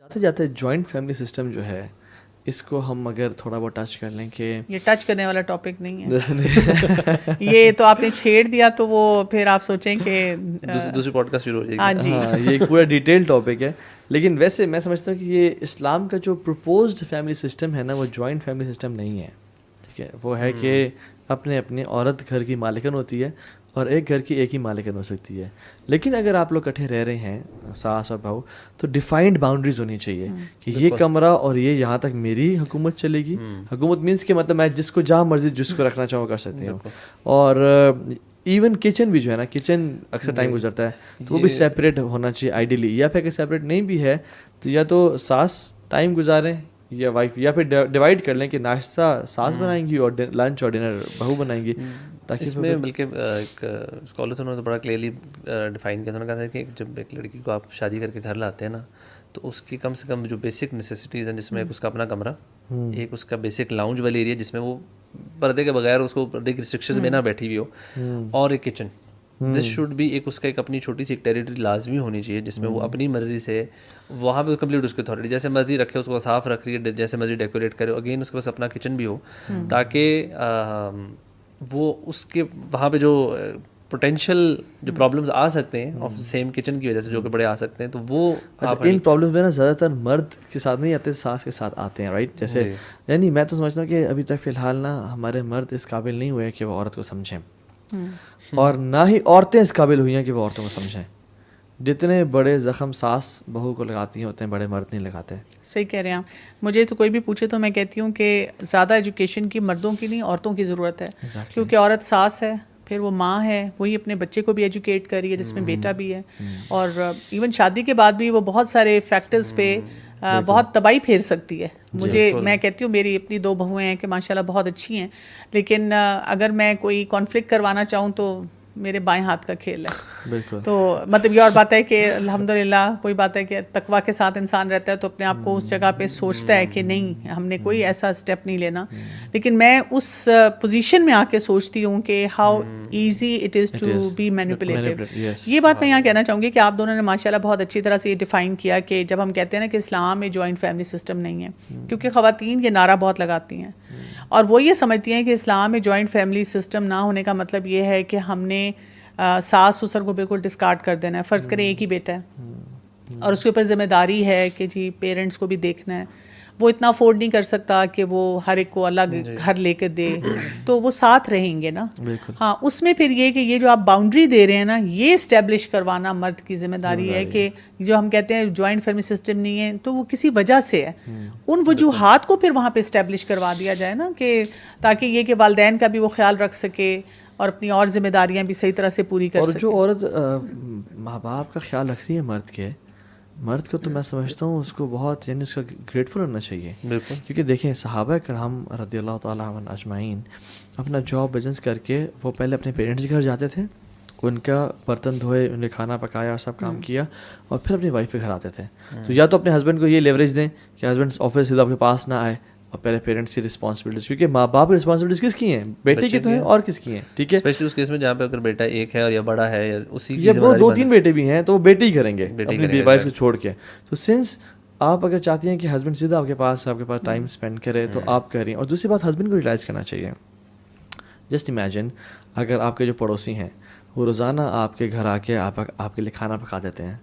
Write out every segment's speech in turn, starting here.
جاتے جاتے joint family system جو ہے اس کو ہم اگر تھوڑا بہت ٹچ کر لیں کہ یہ ٹچ کرنے والا ٹاپک نہیں ہے یہ تو آپ نے چھیڑ دیا تو وہ پھر آپ سوچیں کہ دوسری پوڈ کاسٹ شروع ہو جائے گی. ہاں جی یہ ایک پورا ڈیٹیل ٹاپک ہے. لیکن ویسے میں سمجھتا ہوں کہ یہ اسلام کا جو پرپوزڈ فیملی سسٹم ہے نا وہ جوائنٹ فیملی سسٹم نہیں ہے. ٹھیک ہے, وہ ہے کہ اپنے عورت گھر کی مالکن ہوتی ہے اور ایک گھر کی ایک ہی مالکن ہو سکتی ہے. لیکن اگر آپ لوگ اکٹھے رہ رہے ہیں ساس اور بہو تو ڈیفائنڈ باؤنڈریز ہونی چاہیے کہ یہ کمرہ اور یہ یہاں تک میری حکومت چلے گی. حکومت مینس کہ مطلب میں جس کو جہاں مرضی جس کو رکھنا چاہوں کر سکتی ہوں. اور ایون کچن بھی جو ہے نا, کچن اکثر ٹائم گزرتا ہے تو وہ بھی سیپریٹ ہونا چاہیے آئیڈیلی. یا پھر اگر سیپریٹ نہیں بھی ہے تو یا تو ساس ٹائم گزاریں یا وائف, یا پھر ڈیوائڈ کر لیں کہ ناشتہ ساس بنائیں گی اور لنچ اور ڈنر بہو بنائیں گی. اس میں بلکہ ایک اسکالر انہوں نے بڑا کلیئرلی ڈیفائن کیا. انہوں نے کہا تھا کہ جب ایک لڑکی کو آپ شادی کر کے گھر لاتے ہیں نا تو اس کی کم سے کم جو بیسک نیسیسٹیز ہیں, جس میں ایک اس کا اپنا کمرہ, ایک اس کا بیسک لاؤنج والی ایریا جس میں وہ پردے کے بغیر اس کو پردے کی ریسٹرکشنز میں نہ بیٹھی ہوئی ہو, اور ایک کچن. دس شوڈ بھی ایک اس کا ایک اپنی چھوٹی سی ایک ٹیریٹری لازمی ہونی چاہیے جس میں وہ اپنی مرضی سے وہاں پہ کمپلیٹ اس کی اتھارٹی جیسے مرضی رکھے, اس کو صاف رکھ رہی ہے, جیسے مرضی ڈیکوریٹ کرے. اگین اس کے پاس اپنا کچن بھی ہو تاکہ وہ اس کے وہاں پہ جو پوٹینشیل جو پرابلمز آ سکتے ہیں آف سیم کچن کی وجہ سے جو کہ بڑے آ سکتے ہیں تو وہ ان پرابلمز میں نا زیادہ تر مرد کے ساتھ نہیں آتے, ساس کے ساتھ آتے ہیں, رائٹ. جیسے یعنی میں تو سمجھتا ہوں کہ ابھی تک فی الحال نا ہمارے مرد اس قابل نہیں ہوئے کہ وہ عورت کو سمجھیں, اور نہ ہی عورتیں اس قابل ہوئی ہیں کہ وہ عورتوں کو سمجھیں. جتنے بڑے زخم ساس بہو کو لگاتی ہیں اتنے بڑے مرد نہیں لگاتے. صحیح کہہ رہے ہیں آپ. مجھے تو کوئی بھی پوچھے تو میں کہتی ہوں کہ زیادہ ایجوکیشن کی مردوں کی نہیں عورتوں کی ضرورت ہے, کیونکہ عورت ساس ہے, پھر وہ ماں ہے, وہی اپنے بچے کو بھی ایجوکیٹ کر رہی ہے جس میں بیٹا بھی ہے, اور ایون شادی کے بعد بھی وہ بہت سارے فیکٹرز پہ بہت تباہی پھیر سکتی ہے. میں کہتی ہوں میری اپنی 2 بہویں ہیں کہ ماشاءاللہ بہت اچھی ہیں, لیکن اگر میں کوئی کانفلکٹ کروانا چاہوں تو میرے بائیں ہاتھ کا کھیل ہے. تو مطلب یہ اور بات ہے کہ الحمدللہ کوئی بات ہے کہ تقویٰ کے ساتھ انسان رہتا ہے تو اپنے آپ کو اس جگہ پہ سوچتا ہے کہ نہیں ہم نے کوئی ایسا اسٹیپ نہیں لینا. لیکن میں اس پوزیشن میں آ کے سوچتی ہوں کہ how easy it is to be manipulative. یہ بات میں یہاں کہنا چاہوں گی کہ آپ دونوں نے ماشاءاللہ بہت اچھی طرح سے یہ ڈیفائن کیا کہ جب ہم کہتے ہیں نا کہ اسلام میں جوائنٹ فیملی سسٹم نہیں ہے, کیونکہ خواتین یہ نعرہ بہت لگاتی ہیں اور وہ یہ سمجھتی ہیں کہ اسلام میں جوائنٹ فیملی سسٹم نہ ہونے کا مطلب یہ ہے کہ ہم نے ساس سسر کو بالکل ڈسکارڈ کر دینا ہے. فرض کریں ایک ہی بیٹا ہے اور اس کے اوپر ذمہ داری ہے کہ جی پیرنٹس کو بھی دیکھنا ہے, وہ اتنا افورڈ نہیں کر سکتا کہ وہ ہر ایک کو الگ گھر لے کے دے, تو وہ ساتھ رہیں گے نا. ہاں, اس میں پھر یہ کہ یہ جو آپ باؤنڈری دے رہے ہیں نا یہ اسٹیبلش کروانا مرد کی ذمہ داری ہے کہ جو ہم کہتے ہیں جوائنٹ فیملی سسٹم نہیں ہے تو وہ کسی وجہ سے ہے. ان وجوہات کو پھر وہاں پہ اسٹیبلش کروا دیا جائے نا, کہ تاکہ یہ کہ والدین کا بھی وہ خیال رکھ سکے اور اپنی اور ذمہ داریاں بھی صحیح طرح سے پوری کر سکے. اور جو عورت ماں باپ کا خیال رکھ رہی ہے مرد کو تو میں سمجھتا ہوں اس کو بہت یعنی اس کا گریٹفل ہونا چاہیے. بالکل, کیونکہ دیکھیں صحابہ کرام رضی اللہ تعالیٰ عنہم اجمعین اپنا جاب بزنس کر کے وہ پہلے اپنے پیرنٹس کے گھر جاتے تھے, ان کا برتن دھوئے, انہیں کھانا پکایا اور سب کام کیا, اور پھر اپنی وائف کے گھر آتے تھے. تو یا تو اپنے ہسبینڈ کو یہ لیوریج دیں کہ ہسبینڈ آفس سے آپ کے پاس نہ آئے, اور پہلے پیرنٹس کی رسپانسبلٹیز, کیونکہ ماں باپ کی رسپانسبلٹیز کس کی ہیں, بیٹے کی تو ہیں اور کس کی ہیں. ٹھیک ہے, اسپیشلی اس کیس میں جہاں پہ اگر بیٹا ایک ہے اور یا بڑا ہے یا اسی کی 2-3 بیٹے بھی ہیں تو وہ بیٹے ہی کریں گے اپنی وائف کو چھوڑ کے. تو سنس آپ اگر چاہتی ہیں کہ ہسبینڈ سیدھا آپ کے پاس ٹائم اسپینڈ کرے تو آپ کر رہی ہیں. اور دوسری بات ہسبینڈ کو ریلائز کرنا چاہیے. جسٹ امیجن اگر آپ کے جو پڑوسی ہیں وہ روزانہ آپ کے گھر آ کے آپ کے لیے کھانا پکا دیتے ہیں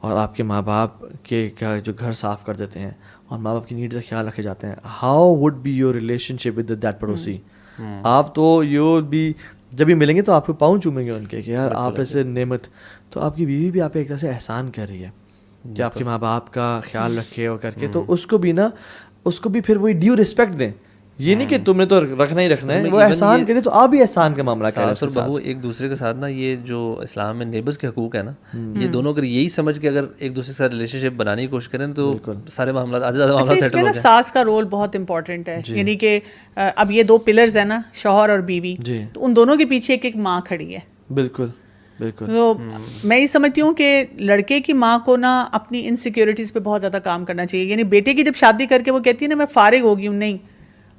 اور آپ کے ماں باپ کے جو گھر صاف کر دیتے ہیں اور ماں باپ کی نیڈز کا خیال رکھے جاتے ہیں, how would be your relationship with that پڑوسی. آپ تو یو بھی جب بھی ملیں گے تو آپ کو پاؤں چومیں گے ان کے کہ یار آپ ایسے نعمت. تو آپ کی بیوی بھی آپ ایک طرح سے احسان کر رہی ہے کہ آپ کے ماں باپ کا خیال رکھے اور کر کے, تو اس کو بھی نا اس کو بھی پھر وہی ڈیو رسپیکٹ دیں. یہ نہیں کہ تم نے تو رکھنا ہی رکھنا ہے, وہ احسان کرے تو آپ بھی احسان کا معاملہ کریں. ساس اور بہو ایک دوسرے کے ساتھ نا یہ جو اسلام میں نیبرز کے حقوق ہے نا, یہ دونوں اگر یہی سمجھ کے اگر ایک دوسرے کے ساتھ ریلیشن شپ بنانے کی کوشش کریں تو سارے معاملات آج زیادہ معاملات سیٹل ہو جائیں. ساس کا رول بہت امپورٹنٹ ہے, یعنی کہ اب یہ 2 پلرز ہیں نا, شوہر اور بیوی, تو ان دونوں کے پیچھے ایک ماں کھڑی ہے. بالکل بالکل. تو میں یہ سمجھتی ہوں کہ لڑکے کی ماں کو نا اپنی انسیکیورٹیز پہ بہت زیادہ کام کرنا چاہیے. یعنی بیٹے کی جب شادی کر کے وہ کہتی ہے نا میں فارغ ہو گئی ہوں, نہیں,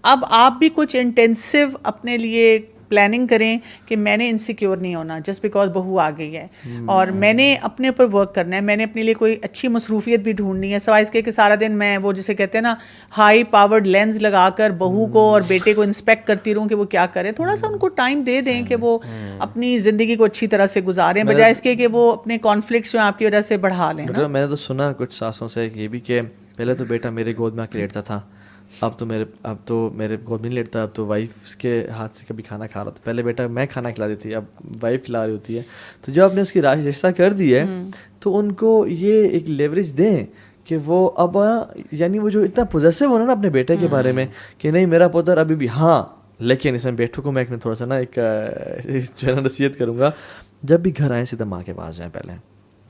اب آپ بھی کچھ انٹینسو اپنے لیے پلاننگ کریں کہ میں نے انسیکیور نہیں ہونا جسٹ بیکاز بہو آ گئی ہے, اور میں نے اپنے اوپر ورک کرنا ہے, میں نے اپنے لیے کوئی اچھی مصروفیت بھی ڈھونڈنی ہے, سوائے اس کے کہ سارا دن میں وہ جسے کہتے ہیں نا ہائی پاورڈ لینز لگا کر بہو کو اور بیٹے کو انسپیکٹ کرتی رہوں کہ وہ کیا کریں. تھوڑا سا ان کو ٹائم دے دیں کہ وہ اپنی زندگی کو اچھی طرح سے گزاریں, بجائے اس کے کہ وہ اپنے کانفلکٹس جو آپ کی وجہ سے بڑھا لیں. میں نے تو سنا کچھ ساسوں سے یہ بھی کہ پہلے تو بیٹا میرے گود میں آ کے لیٹتا تھا, اب تو میرے گود میں نہیں لیٹتا, اب تو وائف کے ہاتھ سے کبھی کھانا کھا رہا تھا. پہلے بیٹا میں کھانا کھلا دیتی, اب وائف کھلا رہی ہوتی ہے. تو جب آپ نے اس کی رشتہ کر دی ہے تو ان کو یہ ایک لیوریج دیں کہ وہ اب یعنی وہ جو اتنا پوزیسو ہونا نا اپنے بیٹے کے بارے میں کہ نہیں میرا پوتر ابھی بھی, ہاں لیکن اس میں بیٹوں کو میں ایک تھوڑا سا نا ایک جو ہے نا نصیحت کروں گا, جب بھی گھر آئیں سیدھا ماں کے پاس جائیں, پہلے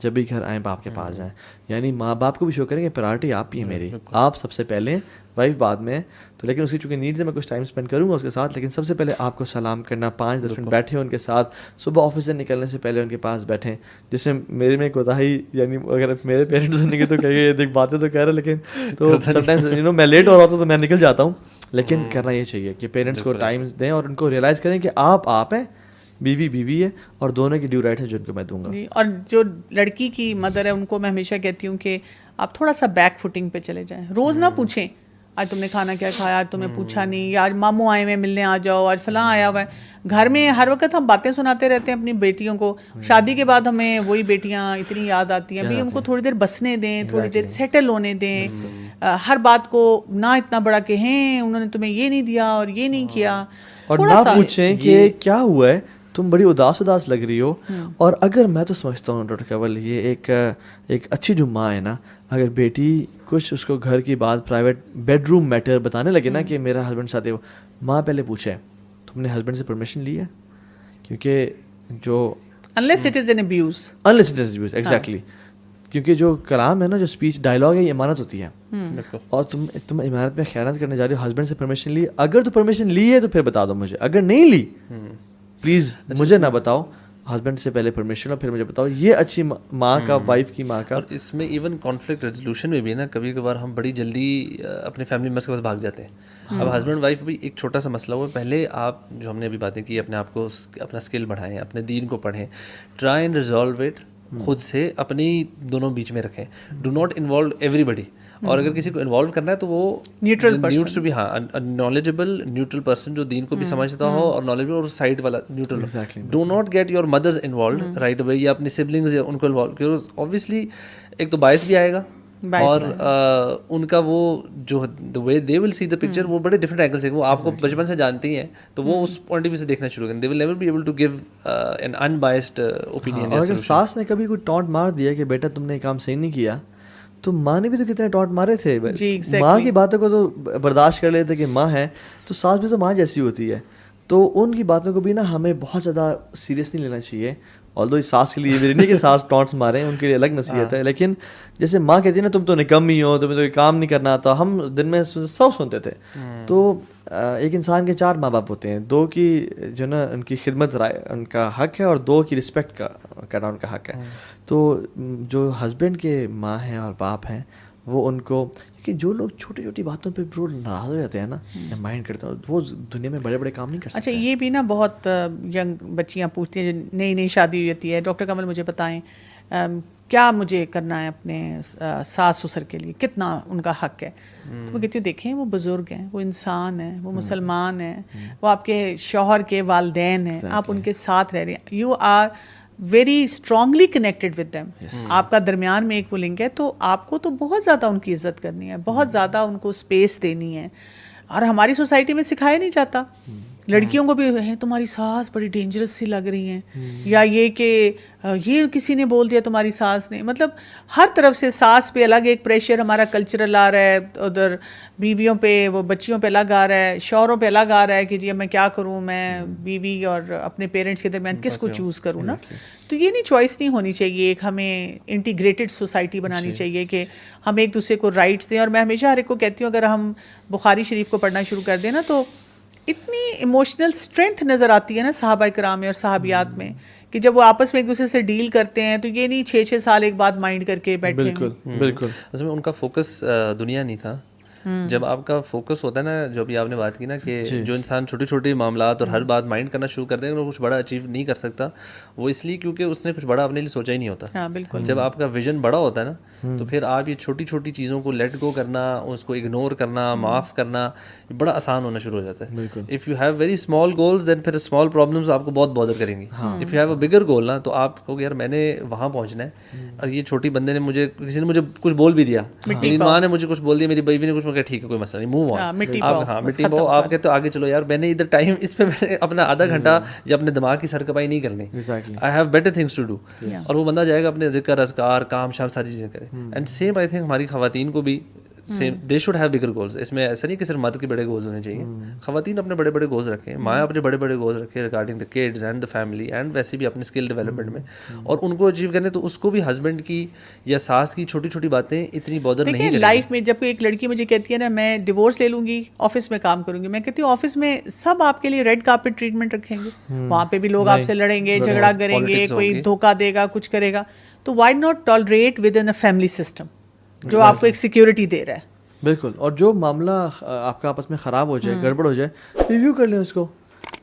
جب بھی گھر آئیں باپ کے پاس جائیں, یعنی ماں باپ کو بھی شو کریں کہ پرائرٹی آپ ہی ہے میری, آپ سب سے پہلے, وائف بعد میں. تو لیکن اس کی چونکہ نیڈز ہے, میں کچھ ٹائم اسپینڈ کروں گا اس کے ساتھ, لیکن سب سے پہلے آپ کو سلام کرنا, 5-10 منٹ بیٹھیں ان کے ساتھ, صبح آفس سے نکلنے سے پہلے ان کے پاس بیٹھیں. جس میں میرے میں کوتاہی, یعنی اگر میرے پیرنٹس سنیں گے تو کہیں گے دیکھ باتیں تو کہہ رہے, لیکن تو سم ٹائمز میں لیٹ ہو رہا ہوں تو میں نکل جاتا ہوں. لیکن کرنا یہ چاہیے کہ پیرنٹس کو ٹائم دیں اور ان کو ریئلائز کریں کہ آپ ہیں, بیوی ہے, اور دونوں کی ڈیو رائٹ ہے جن کو میں دوں گا. اور جو لڑکی کی مدر ہے ان کو میں ہمیشہ کہتی ہوں کہ آپ تھوڑا سا بیک فوٹنگ پہ چلے جائیں. روز نہ پوچھیں آج تم نے کھانا کیا کھایا, آج تمہیں پوچھا نہیں, یا آج ماموں آئے ہوئے ملنے آ جاؤ, آج فلاں آیا ہوا ہے. گھر میں ہر وقت ہم باتیں سناتے رہتے ہیں اپنی بیٹیوں کو, شادی کے بعد ہمیں وہی بیٹیاں اتنی یاد آتی ہیں. بھائی ان کو تھوڑی دیر بسنے دیں, تھوڑی دیر سیٹل ہونے دیں. ہر بات کو نہ اتنا بڑا کہیں انہوں نے تمہیں یہ نہیں دیا اور یہ نہیں کیا, اور نہ پوچھیں کہ کیا ہوا ہے, تم بڑی اداس لگ رہی ہو. اور اگر میں تو سمجھتا ہوں ڈاکٹر کنول, یہ ایک اچھی جو ماں ہے نا, اگر بیٹی کچھ اس کو گھر کی بات پرائیویٹ بیڈ روم میٹر بتانے لگے نا کہ میرا ہسبینڈ ساتھ ہے, ماں پہلے پوچھے تم نے ہسبینڈ سے پرمیشن لی ہے, کیونکہ جو unless it is an abuse exactly, کیونکہ جو کلام ہے نا, جو اسپیچ ڈائلاگ ہے, یہ امانت ہوتی ہے. اور تم امانت میں خیانت کرنے جا رہی ہو, ہسبینڈ سے پرمیشن لی, اگر تو پرمیشن لی ہے تو پھر بتا دو مجھے, اگر نہیں لی پلیز مجھے نہ بتاؤ, ہسبینڈ سے پہلے پرمیشن اور پھر مجھے بتاؤ. یہ اچھی ماں کا, وائف کی ماں کا. اور اس میں ایون کانفلکٹ ریزولوشن میں بھی نا, کبھی کبھار ہم بڑی جلدی اپنے فیملی ممبرس کے پاس بھاگ جاتے ہیں. اب ہسبینڈ وائف بھی ایک چھوٹا سا مسئلہ ہوا, پہلے آپ جو ہم نے ابھی باتیں کی, اپنے آپ کو اپنا اسکل بڑھائیں, اپنے دین کو پڑھیں, ٹرائی اینڈ ریزالو اٹ خود سے, اپنی دونوں بیچ میں رکھیں, ڈو ناٹ انوالو ایوری بڈی. اور اگر کسی کو انوالو کرنا ہے تو وہ نیوٹرل پرسن بھی, ہاں نالجبل نیوٹرل پرسن جو دین کو بھی سمجھتا ہو اور نالجبل, اور سائڈ والا neutral. Do not get your mothers involved right away, یا اپنی سبلنگز ان کو انوالو, کیونکہ اوبویسلی ایک تو باعث بھی آئے گا, اور ان کا وہ جو دا وے دے ول سی دا پکچر وہ بڑے ڈفرنٹ اینگل سے, وہ آپ کو بچپن سے جانتی ہیں تو وہ اس پوائنٹ آف ویو سے دیکھنا شروع کریں. They will never be able to give an unbiased opinion. اور اگر ساس نے کبھی کوئی ٹانٹ مار دیا کہ بیٹا تم نے کام صحیح نہیں کیا, تو ماں نے بھی تو کتنے ٹانٹ مارے تھے. ماں کی باتوں کو تو برداشت کر لیتے کہ ماں ہے, تو ساس بھی تو ماں جیسی ہوتی ہے, تو ان کی باتوں کو بھی نا ہمیں بہت زیادہ سیریس نہیں لینا چاہیے. آلدو ساس کے لیے بھی نہیں کہ ساس ٹانٹس ماریں, ان کے لیے الگ نصیحت ہے, لیکن جیسے ماں کہتی ہے نا تم تو نکمی ہو, تمہیں تو کام نہیں کرنا آتا, ہم دن میں سب سنتے تھے. تو ایک انسان کے 4 ماں باپ ہوتے ہیں, 2 کی جو نا ان کی خدمت ان کا حق ہے, اور 2 کی رسپیکٹ کرنا ان کا حق ہے. تو جو ہسبینڈ کے ماں ہیں اور باپ ہیں, وہ ان کو, کہ جو لوگ چھوٹی چھوٹی باتوں پہ ناراض ہو جاتے ہیں نا, یا مائنڈ کرتے ہیں, وہ دنیا میں بڑے بڑے کام نہیں کر سکتے. اچھا, یہ بھی نا بہت ینگ بچیاں پوچھتی ہیں, نئی شادی ہوئی ہوتی ہے, ڈاکٹر کنول مجھے بتائیں کیا مجھے کرنا ہے اپنے ساس سسر کے لیے, کتنا ان کا حق ہے. تو میں کہتی ہوں دیکھیں وہ بزرگ ہیں, وہ انسان ہیں, وہ مسلمان ہیں, وہ آپ کے شوہر کے والدین ہیں, آپ ان کے ساتھ رہ رہے ہیں, you are very strongly connected with them. آپ کا درمیان میں ایک وہ لنک ہے, تو آپ کو تو بہت زیادہ ان کی عزت کرنی ہے, بہت زیادہ ان کو اسپیس دینی ہے. اور ہماری سوسائٹی میں سکھایا نہیں جاتا. لڑکیوں کو بھی ہے تمہاری ساس بڑی ڈینجرس سی لگ رہی ہیں, یا یہ کہ یہ کسی نے بول دیا تمہاری ساس نے. مطلب ہر طرف سے ساس پہ الگ ایک پریشر ہمارا کلچرل آ رہا ہے, ادھر بیویوں پہ, وہ بچیوں پہ الگ آ رہا ہے, شوہروں پہ الگ آ رہا ہے کہ جی میں کیا کروں, میں بیوی اور اپنے پیرنٹس کے درمیان کس کو چوز کروں نا. تو یہ نہیں, چوائس نہیں ہونی چاہیے. ایک ہمیں انٹیگریٹڈ سوسائٹی بنانی چاہیے کہ ہم ایک دوسرے کو رائٹس دیں. اور میں ہمیشہ ہر ایک کو کہتی ہوں, اگر ہم بخاری شریف کو پڑھنا شروع کر دیں نا, تو اتنی ایموشنل اسٹرینتھ نظر آتی ہے نا صحابہ کرام میں اور صحابیات میں, کہ جب وہ آپس میں ایک دوسرے سے ڈیل کرتے ہیں, تو یہ نہیں 6 سال ایک بات مائنڈ کر کے بیٹھے. بالکل بالکل. اصل میں ان کا فوکس دنیا نہیں تھا, جب آپ کا فوکس ہوتا ہے نا, جو ابھی آپ نے بات کی نا کہ جو انسان چھوٹی چھوٹی معاملات اور ہر بات مائنڈ کرنا شروع کر دے گا وہ کچھ بڑا اچیو نہیں کر سکتا, وہ اس لیے کیونکہ اس نے کچھ بڑا اپنے لیے سوچا ہی نہیں ہوتا. بالکل. جب آپ کا ویژن بڑا ہوتا ہے نا تو پھر آپ یہ چھوٹی چھوٹی چیزوں کو لیٹ گو کرنا, اس کو اگنور کرنا, معاف کرنا بڑا آسان ہونا شروع ہو جاتا ہے. If you have very small goals then پھر اسمال پرابلمس آپ کو بہت بادر کریں گی. If you have a bigger goal نا, تو آپ کو یار میں نے وہاں پہنچنا ہے, اور یہ چھوٹی بندے نے مجھے, کسی نے مجھے کچھ بول بھی دیا, میری ماں نے مجھے کچھ بول دیا, میری بیوی نے کچھ کہا, ٹھیک ہے کوئی مسئلہ نہیں, موو آن. ہاں مٹی پاؤ, آپ کہتے ہو آگے چلو یار, میں نے ادھر ٹائم اس پہ میں نے اپنا آدھا گھنٹہ یا اپنے دماغ کی سرکپائی نہیں کرنی. I have better things to do. اور وہ بندہ جائے گا اپنے ذکر اذکار کام شام ساری چیزیں کرے. اینڈ سیم آئی تھنک ہماری خواتین کو بھی same, they should have bigger goals. اس میں ایسا نہیں کہ صرف مرد کے بڑے گولز ہونے چاہیے, خواتین اپنے بڑے بڑے گولز رکھیں, ماں اپنے بڑے بڑے گولز رکھیں regarding the kids and the family, and ویسے بھی اپنے اسکل ڈیولپمنٹ میں, اور ان کو اچیو کرنے تو اس کو بھی ہسبینڈ کی یا ساس کی چھوٹی چھوٹی باتیں اتنی بادر نہیں کریں. لائف میں جب ایک لڑکی مجھے کہتی ہے نا میں ڈیورس لے لوں گی, آفس میں کام کروں گی, میں کہتی ہوں آفس میں سب آپ کے لیے ریڈ کارپیٹ ٹریٹمنٹ رکھیں گے, وہاں پہ بھی لوگ آپ سے لڑیں گے, جھگڑا کریں گے, کوئی دھوکہ دے گا, کچھ کرے گا. تو why not tolerate within a family system جو آپ کو ایک سیکورٹی دے رہا ہے. بالکل. اور جو معاملہ آپ کا آپس میں خراب ہو جائے, گڑبڑ ہو جائے, ریویو کر لیں اس کو,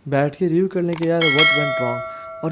بیٹھ کے ریویو کر لیں کہ یار واٹ وینٹ رانگ, اور